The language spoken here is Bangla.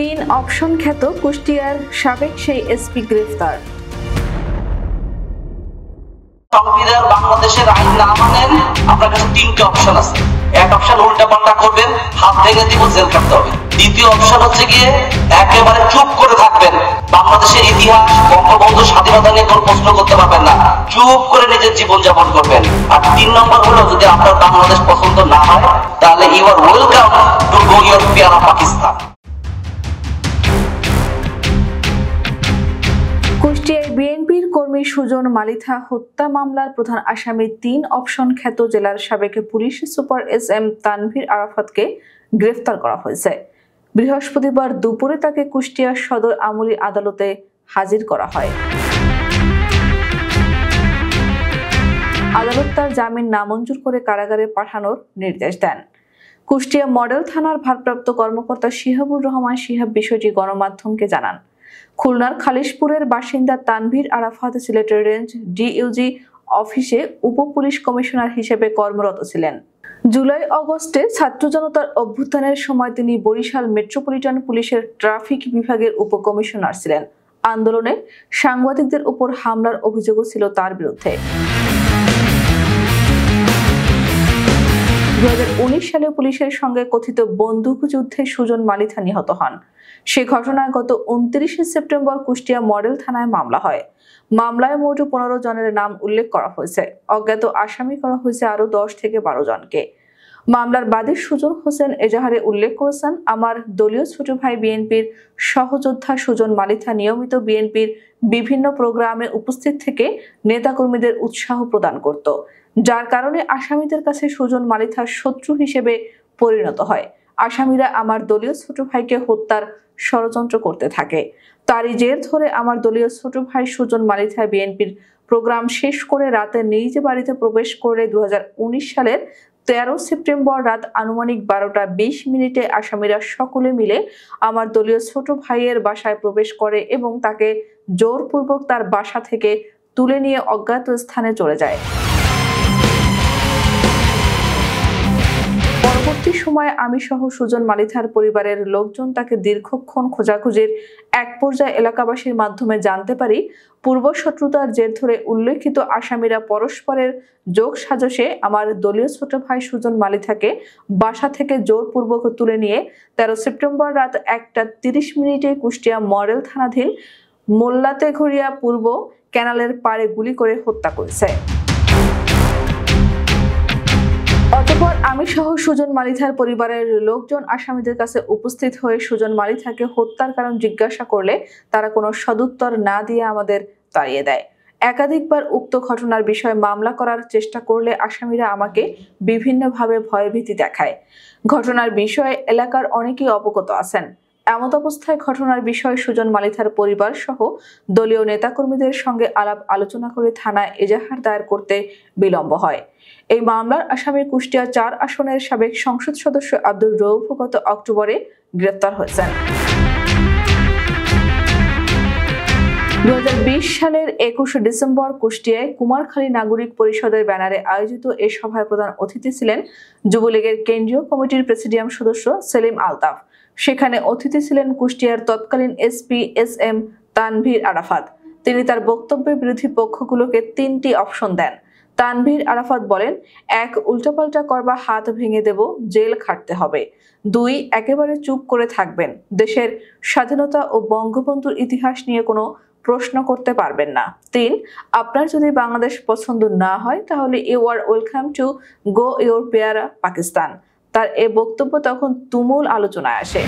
তিন অপশন খ্যাত কুষ্টিয়ার সাবেক সেই এসপি গ্রেফতার। সংবিধান বাংলাদেশের আইন না মানেন, আপনার কাছে তিনটে অপশন আছে। এক অপশন উল্টা পাল্টা করবেন, হাত ভেঙে দিব, জেল কাটতে হবে। দ্বিতীয় অপশন হচ্ছে গিয়ে একেবারে চুপ করে থাকবেন, বাংলাদেশের ইতিহাস বঙ্গবন্ধু স্বাধীনতা নিয়ে কোনো প্রশ্ন করতে পারবেন না, চুপ করে নিজের জীবন যাপন করবেন। আর 3 নম্বর হলো, যদি আপনার বাংলাদেশ পছন্দ না হয় তাহলে you are welcome to go your পিয়ারা পাকিস্তান। কুষ্টিয়ায় বিএনপির কর্মী সুজন মালিথা হত্যা মামলার প্রধান আসামি 3 অপশন খ্যাত জেলার সাবেক পুলিশ সুপার SM তানভীর আরাফাতকে গ্রেফতার করা হয়েছে। বৃহস্পতিবার দুপুরে তাকে কুষ্টিয়া সদর আমলি আদালতে হাজির করা হয়। আদালত তার জামিন নামঞ্জুর করে কারাগারে পাঠানোর নির্দেশ দেন। কুষ্টিয়া মডেল থানার ভারপ্রাপ্ত কর্মকর্তা শিহাবুর রহমান শিহাব বিষয়টি গণমাধ্যমকে জানান। খুলনার খালিশপুরের বাসিন্দা তানভীর আরাফাত সিলেটের রেঞ্জ DUG অফিসে উপ পুলিশ কমিশনার হিসেবে কর্মরত ছিলেন। জুলাই আগস্টে ছাত্র জনতার অভ্যুত্থানের সময় তিনি বরিশাল মেট্রোপলিটন পুলিশের ট্রাফিক বিভাগের উপকমিশনার ছিলেন। আন্দোলনে সাংবাদিকদের উপর হামলার অভিযোগও ছিল তার বিরুদ্ধে। 2019 সালে পুলিশের সঙ্গে কথিত বন্দুকযুদ্ধে সুজন মালিথা নিহত হন। সে ঘটনায় গত 29 সেপ্টেম্বর কুষ্টিয়া মডেল থানায় মামলা হয়। মামলায় মোট 15 জনের নাম উল্লেখ করা হয়েছে। অজ্ঞাত আসামি করা হয়েছে আরো 10 থেকে 12 জনকে। মামলার বাদী সুজন হোসেন এজাহারে উল্লেখ করেছেন, আমার দলীয় ছোট ভাই বিএনপির সহযোদ্ধা সুজন মালিথা নিয়মিত বিএনপির বিভিন্ন প্রোগ্রামে উপস্থিত থেকে নেতাকর্মীদের উৎসাহ প্রদান করত, যার কারণে আসামিদের কাছে সুজন মালিথা শত্রু হিসেবে পরিণত হয়। আসামিরা আমার দলীয় ছোট ভাইকে হত্যার ষড়যন্ত্র করতে থাকে। তারই জের ধরে আমার দলীয় ছোট ভাই সুজন মালিথা বিএনপির প্রোগ্রাম শেষ করে রাতে নিজ বাড়িতে প্রবেশ করে 2019 সালের 13 সেপ্টেম্বর রাত আনুমানিক 12টা 20 মিনিটে আসামিরা সকলে মিলে আমার দলীয় ছোট ভাইয়ের বাসায় প্রবেশ করে এবং তাকে জোরপূর্বক তার বাসা থেকে তুলে নিয়ে অজ্ঞাত স্থানে চলে যায়। পরবর্তী সময়ে আমি সহ সুজন মালিথার পরিবারের লোকজন তাকে দীর্ঘক্ষণ খোঁজাখুঁজির এক পর্যায়ে এলাকাবাসীর মাধ্যমে জানতে পারি, পূর্ব শত্রুতার জের ধরে উল্লেখিত আসামিরা পরস্পরের যোগ সাজশে আমার দলীয় ছোট ভাই সুজন মালিথাকে বাসা থেকে জোরপূর্বক তুলে নিয়ে 13 সেপ্টেম্বর রাত 1টা 30 মিনিটে কুষ্টিয়া মডেল থানাধীন মোল্লাতেঘরিয়া পূর্ব ক্যানালের পাড়ে গুলি করে হত্যা করেছে। অতঃপর আমি সহ সুজন মালিথার পরিবারের লোকজন আসামিদের কাছে উপস্থিত হয়ে সুজন মালিথাকে হত্যার কারণ জিজ্ঞাসা করলে তারা কোনো সদুত্তর না দিয়ে আমাদের তাড়িয়ে দেয়। একাধিকবার উক্ত ঘটনার বিষয়ে মামলা করার চেষ্টা করলে আসামিরা আমাকে বিভিন্নভাবে ভয়ভীতি দেখায়। ঘটনার বিষয়ে এলাকার অনেকেই অবগত আছেন। এমত অবস্থায় ঘটনার বিষয়ে সুজন মালিথার পরিবার সহ দলীয় নেতাকর্মীদের সঙ্গে আলাপ আলোচনা করে থানায় এজাহার দায়ের করতে বিলম্ব হয়। এই মামলার আসামি কুষ্টিয়া 4 আসনের সাবেক সংসদ সদস্য আব্দুর রউফ গত অক্টোবরে গ্রেফতার হয়েছেন। 2020 সালের 21 ডিসেম্বর কুষ্টিয়ায় কুমারখালী নাগরিক পরিষদের ব্যানারে আয়োজিত এ সভায় প্রধান অতিথি ছিলেন যুবলীগের কেন্দ্রীয় কমিটির প্রেসিডিয়াম সদস্য সেলিম আলতাফ। সেখানে অতিথি ছিলেন কুষ্টিয়ার তৎকালীন SP SM তানভীর আরাফাত। তিনি তার বক্তব্যে বিরোধী পক্ষগুলোকে 3টি অপশন দেন। তানভীর আরাফাত বলেন, 1 উল্টাপাল্টা করবা হাত ভেঙে দেব, জেল খাটতে হবে। 2 একেবারে চুপ করে থাকবেন, দেশের স্বাধীনতা ও বঙ্গবন্ধুর ইতিহাস নিয়ে কোনো প্রশ্ন করতে পারবেন না। 3 আপনার যদি বাংলাদেশ পছন্দ না হয় তাহলে you are welcome to go your পিয়ারা পাকিস্তান। তার এ বক্তব্য তখন তুমুল আলোচনায় আসে।